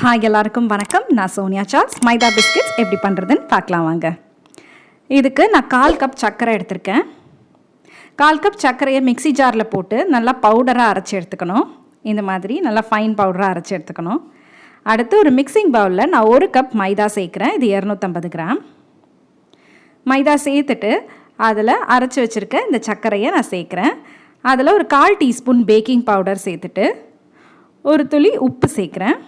Hi எல்லாருக்கும் வணக்கம். நான் Soniacharles. மைதா பிஸ்கெட்ஸ் எப்படி பண்ணுறதுன்னு பார்க்கலாம் வாங்க. இதுக்கு நான் 1/4 கப் சர்க்கரை எடுத்திருக்கேன். 1/4 கப் சர்க்கரையை மிக்ஸி ஜாரில் போட்டு நல்லா பவுடராக அரைச்சி எடுத்துக்கணும். இந்த மாதிரி நல்லா ஃபைன் பவுடராக அரைச்சி எடுத்துக்கணும். அடுத்து ஒரு மிக்சிங் பவுலில் நான் 1 கப் மைதா சேர்க்குறேன். இது 250 கிராம். மைதா சேர்த்துட்டு அதில் அரைச்சி வச்சுருக்க இந்த சர்க்கரையை நான் சேர்க்குறேன். அதில் ஒரு 1/4 டீஸ்பூன் பேக்கிங் பவுடர் சேர்த்துட்டு ஒரு துளி உப்பு சேர்க்குறேன்.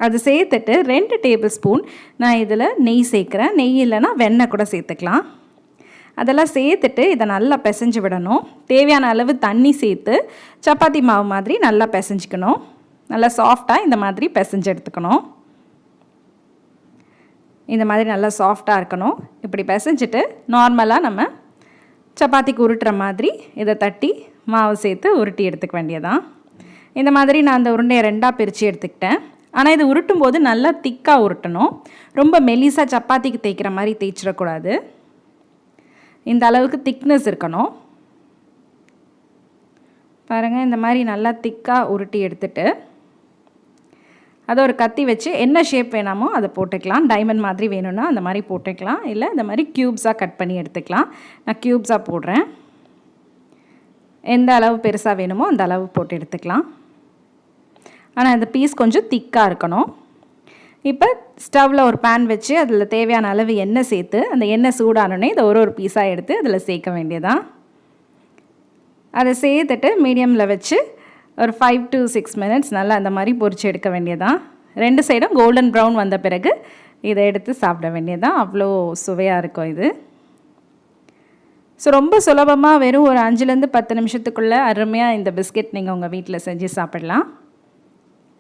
அது சேர்த்துட்டு 2 டேபிள் ஸ்பூன் நான் இதில் நெய் சேர்க்குறேன். நெய் இல்லைன்னா வெண்ணெய் கூட சேர்த்துக்கலாம். அதெல்லாம் சேர்த்துட்டு இதை நல்லா பிசைஞ்சு விடணும். தேவையான அளவு தண்ணி சேர்த்து சப்பாத்தி மாவு மாதிரி நல்லா பிசைஞ்சிக்கணும். நல்லா சாஃப்டாக இந்த மாதிரி பிசைஞ்சு எடுத்துக்கணும். இந்த மாதிரி நல்லா சாஃப்டாக இருக்கணும். இப்படி பிசைஞ்சிட்டு நார்மலாக நம்ம சப்பாத்திக்கு உருட்டுற மாதிரி இதை தட்டி மாவு சேர்த்து உருட்டி எடுத்துக்க வேண்டியதான். இந்த மாதிரி நான் அந்த உருண்டையை 2ஆக பிரித்து எடுத்துக்கிட்டேன். ஆனால் இது உருட்டும் போது நல்லா திக்காக உருட்டணும். ரொம்ப மெலிசாக சப்பாத்திக்கு தேய்க்கிற மாதிரி தேய்ச்சிடக்கூடாது. இந்த அளவுக்கு திக்னஸ் இருக்கணும். பாருங்கள், இந்த மாதிரி நல்லா திக்காக உருட்டி எடுத்துட்டு அதை ஒரு கத்தி வச்சு என்ன ஷேப் வேணாமோ அதை போட்டுக்கலாம். டைமண்ட் மாதிரி வேணும்னா அந்த மாதிரி போட்டுக்கலாம். இல்லை இந்த மாதிரி க்யூப்ஸாக கட் பண்ணி எடுத்துக்கலாம். நான் க்யூப்ஸாக போடுறேன். எந்த அளவு பெருசாக வேணுமோ அந்த அளவு போட்டு எடுத்துக்கலாம். ஆனால் இந்த பீஸ் கொஞ்சம் திக்காக இருக்கணும். இப்போ ஸ்டவ்வில் ஒரு பேன் வச்சு அதில் தேவையான அளவு எண்ணெய் சேர்த்து அந்த எண்ணெய் சூடானோடனே இதை ஒரு பீஸாக எடுத்து அதில் சேர்க்க வேண்டியதான். அதை சேர்த்துட்டு மீடியமில் வச்சு ஒரு 5 to 6 மினிட்ஸ் நல்லா அந்த மாதிரி பொரிச்சு எடுக்க வேண்டியதான். 2 சைடும் கோல்டன் ப்ரௌன் வந்த பிறகு இதை எடுத்து சாப்பிட வேண்டியதான். அவ்வளோ சுவையாக இருக்கும் இது. ஸோ ரொம்ப சுலபமாக வெறும் ஒரு 5லேருந்து 10 நிமிஷத்துக்குள்ளே அருமையாக இந்த பிஸ்கெட் நீங்கள் உங்கள் வீட்டில் செஞ்சு சாப்பிடலாம்.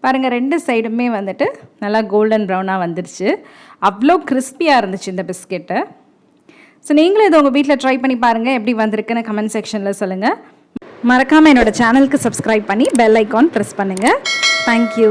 பாருங்கள், 2 சைடுமே வந்துட்டு நல்லா கோல்டன் ப்ரௌனாக வந்துருச்சு. அவ்வளோ கிறிஸ்பியாக இருந்துச்சு இந்த பிஸ்கெட்டு. ஸோ நீங்களும் இதை உங்கள் வீட்டில் ட்ரை பண்ணி பாருங்கள். எப்படி வந்திருக்குன்னு கமெண்ட் செக்ஷனில் சொல்லுங்கள். மறக்காமல் என்னோடய சேனலுக்கு சப்ஸ்கிரைப் பண்ணி பெல் ஐக்கான் ப்ரெஸ் பண்ணுங்கள். தேங்க்யூ.